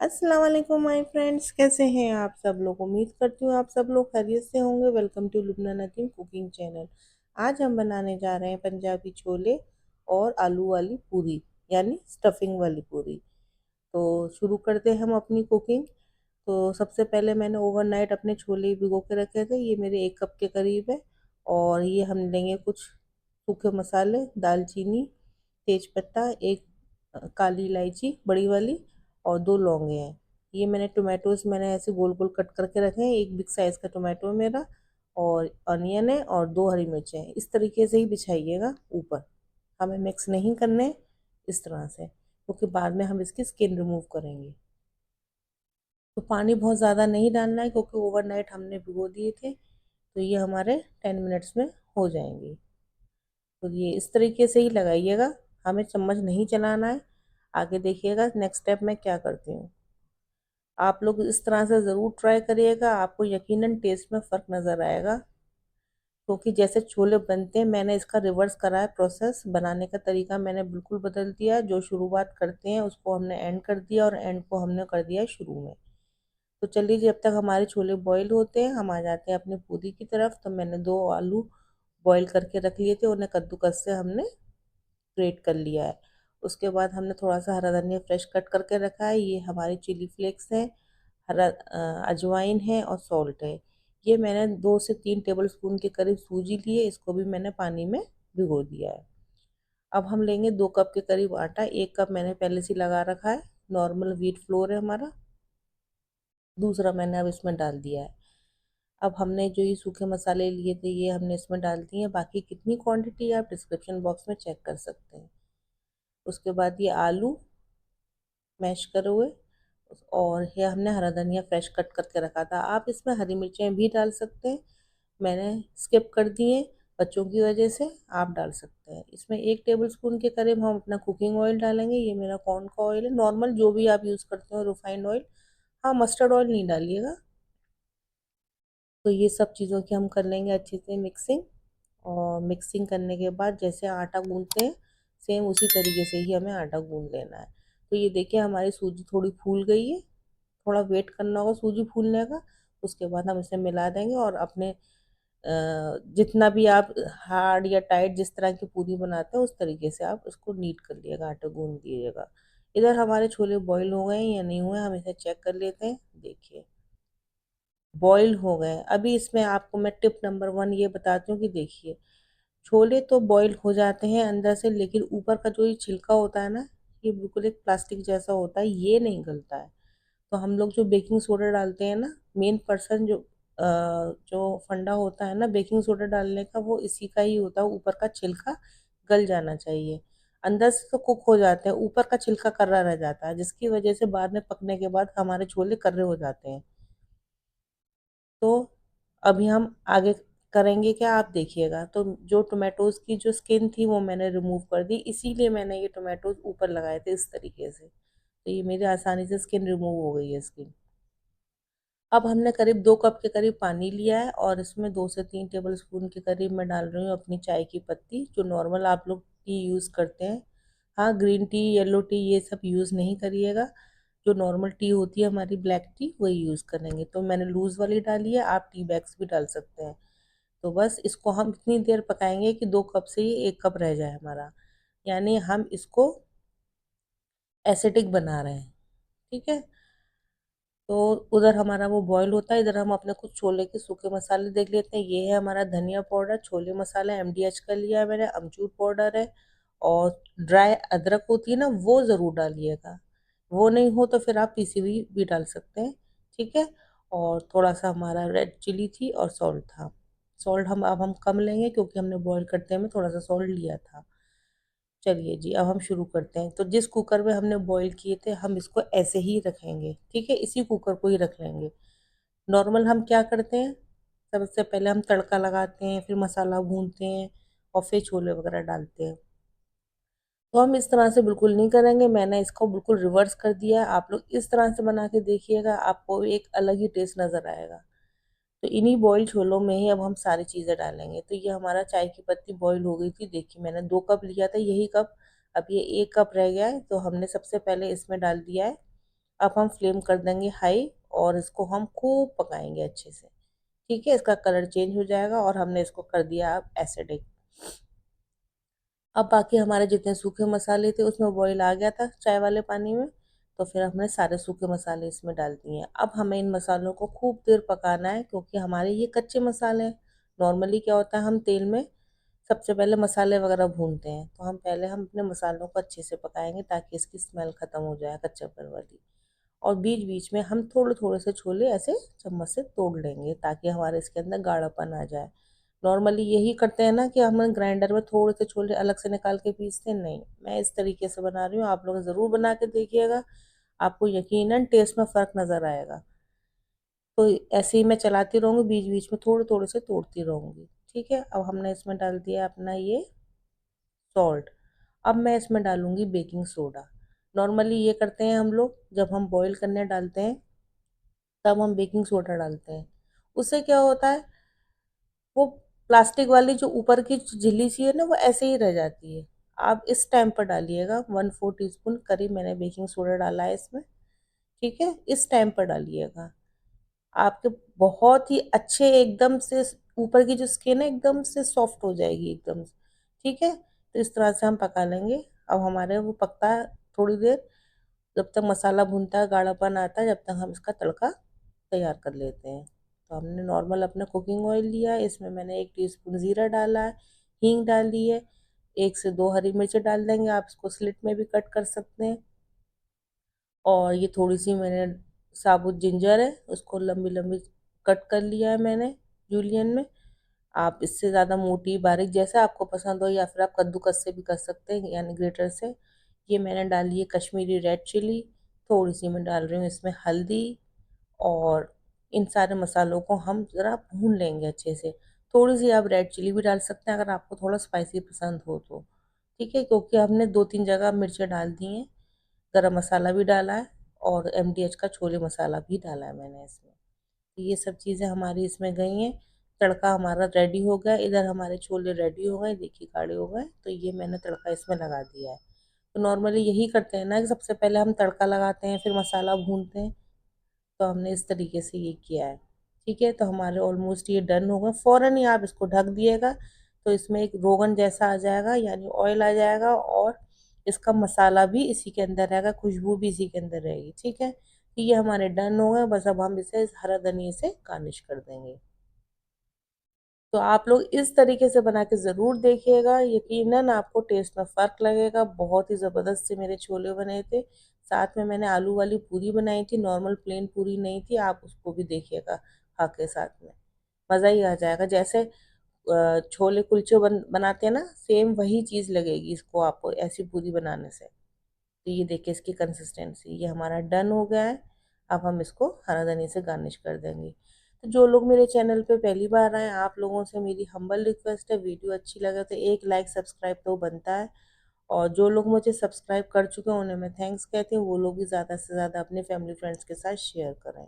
अस्सलाम वालेकुम my friends, कैसे हैं आप सब लोग। उम्मीद करती हूँ आप सब लोग खैरियत से होंगे। Welcome to Lubna Nadeem cooking channel. आज हम बनाने जा रहे हैं पंजाबी छोले और आलू वाली पूरी, यानी स्टफिंग वाली पूरी। तो शुरू करते हैं हम अपनी कुकिंग। तो सबसे पहले मैंने ओवरनाइट अपने छोले भिगो के रखे थे, ये मेरे 1 कप के करीब है। और ये हम लेंगे कुछ सूखे मसाले, दालचीनी, तेजपत्ता, एक काली इलायची बड़ी वाली, और 2 लौंगे हैं। ये मैंने टोमेटोज मैंने ऐसे गोल गोल कट करके रखे हैं, एक बिग साइज़ का टोमेटो है मेरा, और अनियन है, और 2 हरी मिर्चें हैं। इस तरीके से ही बिछाइएगा ऊपर, हमें मिक्स नहीं करने इस तरह से, क्योंकि बाद में हम इसकी स्किन रिमूव करेंगे। तो पानी बहुत ज़्यादा नहीं डालना है, क्योंकि ओवरनाइट हमने भिगो दिए थे। तो ये हमारे 10 मिनट्स में हो जाएंगी। तो ये इस तरीके से ही लगाइएगा, हमें चम्मच नहीं चलाना है। आगे देखिएगा नेक्स्ट स्टेप मैं क्या करती हूँ। आप लोग इस तरह से ज़रूर ट्राई करिएगा, आपको यकीनन टेस्ट में फ़र्क नज़र आएगा। क्योंकि जैसे छोले बनते हैं, मैंने इसका रिवर्स करा है, प्रोसेस बनाने का तरीका मैंने बिल्कुल बदल दिया। जो शुरुआत करते हैं उसको हमने एंड कर दिया, और एंड को हमने कर दिया शुरू में। तो चलिए, जब तक हमारे छोले बॉईल होते हैं हम आ जाते हैं अपनी पूरी की तरफ। तो मैंने 2 आलू बॉईल करके रख लिए थे, उन्हें कद्दूकस से हमने ग्रेट कर लिया है। उसके बाद हमने थोड़ा सा हरा धनिया फ्रेश कट करके रखा है। ये हमारी चिली फ्लेक्स है, हरा अजवाइन है, और सॉल्ट है। ये मैंने 2 से 3 टेबल स्पून के करीब सूजी लिए, इसको भी मैंने पानी में भिगो दिया है। अब हम लेंगे 2 कप के करीब आटा, 1 कप मैंने पहले से लगा रखा है, नॉर्मल व्हीट फ्लोर है हमारा। दूसरा मैंने अब इसमें डाल दिया है। अब हमने जो ये सूखे मसाले लिए थे ये हमने इसमें डाल दिए हैं। बाकी कितनी क्वांटिटी आप डिस्क्रिप्शन बॉक्स में चेक कर सकते हैं। उसके बाद ये आलू मैश करे हुए, और ये हमने हरा धनिया फ्रेश कट करके रखा था। आप इसमें हरी मिर्चें भी डाल सकते हैं, मैंने स्किप कर दिए बच्चों की वजह से। आप डाल सकते हैं। इसमें 1 टेबल स्पून के करीब हम अपना कुकिंग ऑयल डालेंगे। ये मेरा कॉर्न का ऑयल है, नॉर्मल जो भी आप यूज़ करते हो, रिफाइंड ऑयल। हाँ, मस्टर्ड ऑयल नहीं डालिएगा। तो ये सब चीज़ों की हम कर लेंगे अच्छे से मिक्सिंग। और मिक्सिंग करने के बाद जैसे आटा गूंथते हैं, सेम उसी तरीके से ही हमें आटा गूंथ लेना है। तो ये देखिए हमारी सूजी थोड़ी फूल गई है, थोड़ा वेट करना होगा सूजी फूलने का। उसके बाद हम इसे मिला देंगे, और अपने जितना भी आप हार्ड या टाइट जिस तरह की पूरी बनाते हैं उस तरीके से आप उसको नीट कर लिएगा, आटा गूंथ दिएगा। इधर हमारे छोले बॉईल हो गए हैं या नहीं हुए, हम इसे चेक कर लेते हैं। देखिए बॉईल हो गए। अभी इसमें आपको मैं टिप नंबर 1 ये बताती हूँ कि देखिए, छोले तो बॉईल हो जाते हैं अंदर से, लेकिन ऊपर का जो ये छिलका होता है ना, ये बिल्कुल एक प्लास्टिक जैसा होता है, ये नहीं गलता है। तो हम लोग जो बेकिंग सोडा डालते हैं ना, मेन पर्सन जो फंडा होता है ना बेकिंग सोडा डालने का, वो इसी का ही होता है। ऊपर का छिलका गल जाना चाहिए। अंदर से तो कुक हो जाते हैं, ऊपर का छिलका कर्रा रह जाता है, जिसकी वजह से बाद में पकने के बाद हमारे छोले कर्रे हो जाते हैं। तो अभी हम आगे करेंगे क्या, आप देखिएगा। तो जो टोमेटोज़ की जो स्किन थी वो मैंने रिमूव कर दी, इसीलिए मैंने ये टोमेटोज़ ऊपर लगाए थे इस तरीके से। तो ये मेरी आसानी से स्किन रिमूव हो गई है इसकी। अब हमने करीब 2 कप के करीब पानी लिया है, और इसमें 2 से 3 टेबल स्पून के करीब मैं डाल रही हूँ अपनी चाय की पत्ती, जो नॉर्मल आप लोग टी यूज़ करते हैं। हाँ, ग्रीन टी, येलो टी ये सब यूज़ नहीं करिएगा। जो नॉर्मल टी होती है हमारी ब्लैक टी, वही यूज़ करेंगे। तो मैंने लूज़ वाली डाली है, आप टी बैग्स भी डाल सकते हैं। तो बस इसको हम इतनी देर पकाएंगे कि 2 कप से ये 1 कप रह जाए हमारा, यानी हम इसको एसिडिक बना रहे हैं। ठीक है। तो उधर हमारा वो बॉईल होता है, इधर हम अपने कुछ छोले के सूखे मसाले देख लेते हैं। ये है हमारा धनिया पाउडर, छोले मसाला MDH का लिया है मैंने, अमचूर पाउडर है, और ड्राई अदरक होती है ना, वो ज़रूर डालिएगा। वो नहीं हो तो फिर आप पीसी हुई भी डाल सकते हैं। ठीक है। और थोड़ा सा हमारा रेड चिली थी, और सॉल्ट था। सॉल्ट हम कम लेंगे, क्योंकि हमने बॉईल करते में थोड़ा सा सॉल्ट लिया था। चलिए जी, अब हम शुरू करते हैं। तो जिस कुकर में हमने बॉईल किए थे, हम इसको ऐसे ही रखेंगे। ठीक है, इसी कुकर को ही रख लेंगे। नॉर्मल हम क्या करते हैं, सबसे पहले हम तड़का लगाते हैं, फिर मसाला भूनते हैं, और फिर छोले वगैरह डालते हैं। तो हम इस तरह से बिल्कुल नहीं करेंगे, मैंने इसको बिल्कुल रिवर्स कर दिया है। आप लोग इस तरह से बना के देखिएगा, आपको एक अलग ही टेस्ट नज़र आएगा। तो इन्हीं बॉईल छोलों में ही अब हम सारी चीज़ें डालेंगे। तो ये हमारा चाय की पत्ती बॉईल हो गई थी, देखिए मैंने 2 कप लिया था, यही कप अब ये 1 कप रह गया है। तो हमने सबसे पहले इसमें डाल दिया है अब हम फ्लेम कर देंगे हाई और इसको हम खूब पकाएंगे अच्छे से। ठीक है, इसका कलर चेंज हो जाएगा और हमने इसको कर दिया अब एसिडिक। अब बाकी हमारे जितने सूखे मसाले थे उसमें बॉईल आ गया था चाय वाले पानी में, तो फिर हमने सारे सूखे मसाले इसमें डाल दिए हैं। अब हमें इन मसालों को खूब देर पकाना है क्योंकि हमारे ये कच्चे मसाले हैं। नॉर्मली क्या होता है, हम तेल में सबसे पहले मसाले वगैरह भूनते हैं, तो हम अपने मसालों को अच्छे से पकाएंगे ताकि इसकी स्मेल खत्म हो जाए कच्चापन वाली। और बीच बीच में हम थोड़े थोड़े से छोले ऐसे चम्मच से तोड़ लेंगे ताकि हमारे इसके अंदर गाढ़ापन आ जाए। नॉर्मली यही करते हैं ना कि हम ग्राइंडर में थोड़े से छोले अलग से निकाल के पीसते हैं, नहीं, मैं इस तरीके से बना रही हूँ, आप लोग ज़रूर बना के देखिएगा, आपको यकीनन टेस्ट में फ़र्क नज़र आएगा। तो ऐसे ही मैं चलाती रहूँगी, बीच बीच में थोड़े थोड़े से तोड़ती रहूँगी। ठीक है, अब हमने इसमें डाल दिया अपना ये सॉल्ट। अब मैं इसमें डालूंगी बेकिंग सोडा। नॉर्मली ये करते हैं हम लोग, जब हम बॉईल करने डालते हैं तब हम बेकिंग सोडा डालते हैं। उससे क्या होता है, वो प्लास्टिक वाली जो ऊपर की झिल्ली सी है ना, वो ऐसे ही रह जाती है। आप इस टाइम पर डालिएगा, 1/4 टीस्पून करीब मैंने बेकिंग सोडा डाला है इसमें। ठीक है, इस टाइम पर डालिएगा, आपके बहुत ही अच्छे एकदम से ऊपर की जो स्किन है एकदम से सॉफ्ट हो जाएगी एकदम से। ठीक है, तो इस तरह से हम पका लेंगे। अब हमारे वो पकता है थोड़ी देर, जब तक मसाला भूनता है गाढ़ापन आता है, जब तक हम इसका तड़का तैयार कर लेते हैं। तो हमने नॉर्मल अपना कुकिंग ऑयल लिया है, इसमें मैंने 1 टीस्पून ज़ीरा डाला है, हींग डाल दी है, 1 से 2 हरी मिर्ची डाल देंगे, आप इसको स्लिट में भी कट कर सकते हैं। और ये थोड़ी सी मैंने साबुत जिंजर है, उसको लंबी लंबी कट कर लिया है मैंने जूलियन में। आप इससे ज़्यादा मोटी बारीक जैसा आपको पसंद हो, या फिर आप कद्दूकस से भी कर सकते हैं यानी ग्रेटर से। ये मैंने डाली है कश्मीरी रेड चिली, थोड़ी सी मैं डाल रही हूँ इसमें हल्दी। और इन सारे मसालों को हम ज़रा भून लेंगे अच्छे से। थोड़ी सी आप रेड चिली भी डाल सकते हैं अगर आपको थोड़ा स्पाइसी पसंद हो तो। ठीक है, क्योंकि हमने 2-3 जगह मिर्चें डाल दी हैं, गरम मसाला भी डाला है और MDH का छोले मसाला भी डाला है मैंने इसमें। तो ये सब चीज़ें हमारी इसमें गई हैं। तड़का हमारा रेडी हो गया, इधर हमारे छोले रेडी हो गए, देखिए गाढ़े हो गए, तो ये मैंने तड़का इसमें लगा दिया है। तो नॉर्मली यही करते हैं ना कि सबसे पहले हम तड़का लगाते हैं फिर मसाला भूनते हैं, तो हमने इस तरीके से ये किया है। ठीक है, तो हमारे ऑलमोस्ट ये डन हो गए। फ़ौरन ही आप इसको ढक दिएगा तो इसमें एक रोगन जैसा आ जाएगा यानी ऑयल आ जाएगा, और इसका मसाला भी इसी के अंदर रहेगा, खुशबू भी इसी के अंदर रहेगी। ठीक है, तो ये हमारे डन हो गए, बस अब हम इसे हरा धनिया से गार्निश कर देंगे। तो आप लोग इस तरीके से बना के ज़रूर देखिएगा, यकीनन आपको टेस्ट में फ़र्क लगेगा। बहुत ही ज़बरदस्त से मेरे छोले बने थे। साथ में मैंने आलू वाली पूरी बनाई थी, नॉर्मल प्लेन पूरी नहीं थी, आप उसको भी देखिएगा खा के साथ में। मज़ा ही आ जाएगा, जैसे छोले कुलचे बनाते हैं ना, सेम वही चीज़ लगेगी इसको आपको ऐसी पूरी बनाने से। तो ये देखिए इसकी कंसिस्टेंसी, ये हमारा डन हो गया है। अब हम इसको हरा धनिया से गार्निश कर देंगे। तो जो लोग मेरे चैनल पे पहली बार आए, आप लोगों से मेरी हम्बल रिक्वेस्ट है, वीडियो अच्छी लगे तो एक लाइक सब्सक्राइब तो बनता है। और जो लोग मुझे सब्सक्राइब कर चुके हैं उन्हें मैं थैंक्स कहती हूँ, वो लोग भी ज़्यादा से ज़्यादा अपने फैमिली फ्रेंड्स के साथ शेयर करें।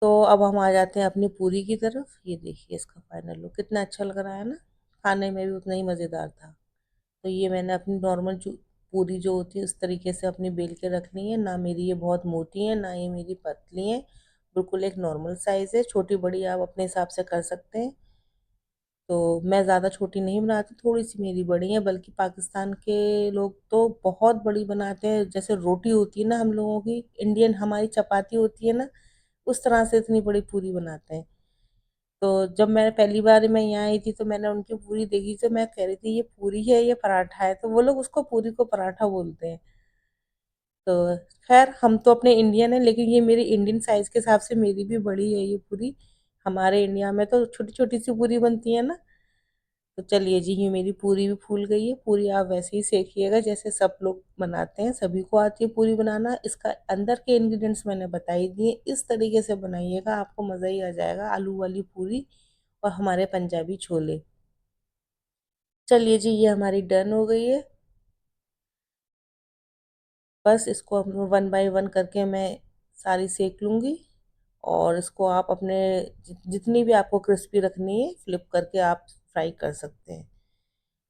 तो अब हम आ जाते हैं अपनी पूरी की तरफ। ये देखिए इसका फाइनल लुक कितना अच्छा लग रहा है ना, खाने में भी उतना ही मज़ेदार था। तो ये मैंने अपनी नॉर्मल जो पूरी जो होती है उस तरीके से अपनी बेल के रखनी है, ना मेरी ये बहुत मोटी है ना ये मेरी पतली है, बिल्कुल एक नॉर्मल साइज़ है। छोटी बड़ी आप अपने हिसाब से कर सकते हैं। तो मैं ज़्यादा छोटी नहीं बनाती, थोड़ी सी मेरी बड़ी है, बल्कि पाकिस्तान के लोग तो बहुत बड़ी बनाते हैं, जैसे रोटी होती है ना हम लोगों की इंडियन हमारी चपाती होती है ना, उस तरह से इतनी बड़ी पूरी बनाते हैं। तो जब मैं पहली बार मैं यहाँ आई थी तो मैंने उनकी पूरी देखी, तो मैं कह रही थी ये पूरी है ये पराठा है, तो वो लोग उसको पूरी को पराठा बोलते हैं। तो खैर हम तो अपने इंडियन है, लेकिन ये मेरी इंडियन साइज के हिसाब से मेरी भी बड़ी है ये पूरी। हमारे इंडिया में तो छोटी छोटी सी पूरी बनती है ना। तो चलिए जी, ये मेरी पूरी भी फूल गई है। पूरी आप वैसे ही सेकिएगा जैसे सब लोग बनाते हैं, सभी को आती है पूरी बनाना। इसका अंदर के इंग्रेडिएंट्स मैंने बताई दिए, इस तरीके से बनाइएगा, आपको मज़ा ही आ जाएगा। आलू वाली पूरी और हमारे पंजाबी छोले। चलिए जी, ये हमारी डन हो गई है। बस इसको हम वन बाय वन करके मैं सारी सेक लूँगी, और इसको आप अपने जितनी भी आपको क्रिस्पी रखनी है फ्लिप करके आप फ्राई कर सकते हैं।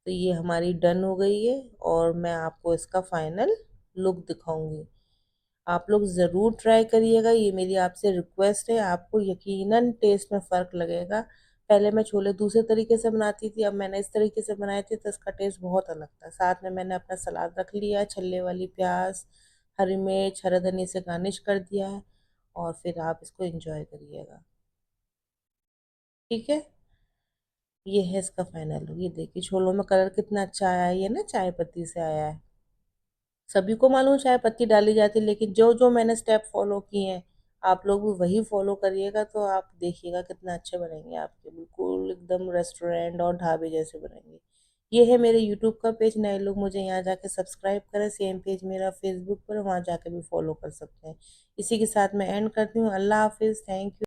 तो ये हमारी डन हो गई है और मैं आपको इसका फाइनल लुक दिखाऊंगी। आप लोग ज़रूर ट्राई करिएगा, ये मेरी आपसे रिक्वेस्ट है। आपको यकीनन टेस्ट में फ़र्क लगेगा। पहले मैं छोले दूसरे तरीके से बनाती थी, अब मैंने इस तरीके से बनाए थे तो इसका टेस्ट बहुत अलग था। साथ में मैंने अपना सलाद रख लिया, छल्ले वाली प्याज, हरी मिर्च, हरा धनिया से गार्निश कर दिया है, और फिर आप इसको एंजॉय करिएगा। ठीक है, ये है इसका फाइनल लुक। ये देखिए छोलों में कलर कितना अच्छा आया है, ये ना चाय पत्ती से आया है। सभी को मालूम चाय पत्ती डाली जाती है, लेकिन जो जो मैंने स्टेप फॉलो किए हैं आप लोग भी वही फॉलो करिएगा, तो आप देखिएगा कितना अच्छे बनेंगे आपके, बिल्कुल एकदम रेस्टोरेंट और ढाबे जैसे बनेंगे। ये है मेरे यूट्यूब का पेज, नए लोग मुझे यहाँ जाके सब्सक्राइब करें। सेम पेज मेरा फेसबुक पर, वहाँ जाके भी फॉलो कर सकते हैं। इसी के साथ मैं एंड करती हूँ। अल्लाह हाफिज़, थैंक यू।